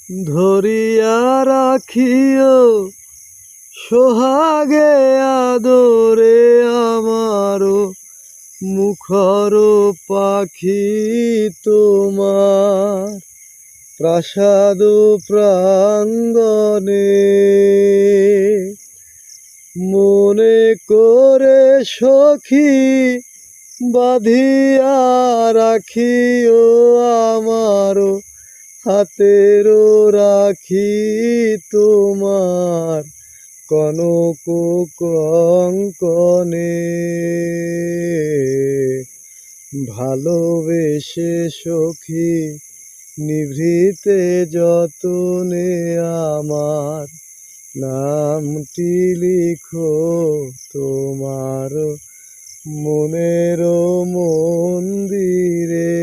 ধরিয়া রাখিও সোহাগে আদরে আমারো মুখর পাখি তোমার প্রাসাদ প্রাঙ্গণে মনে করে সখী বাঁধিয়া রাখিও আমারো হাতেরও রাখি তোমার কনক কঙ্কনে ভালোবেসে সখী নিভৃতে যতনে আমার নামটি লিখো তোমার মনের মন্দিরে।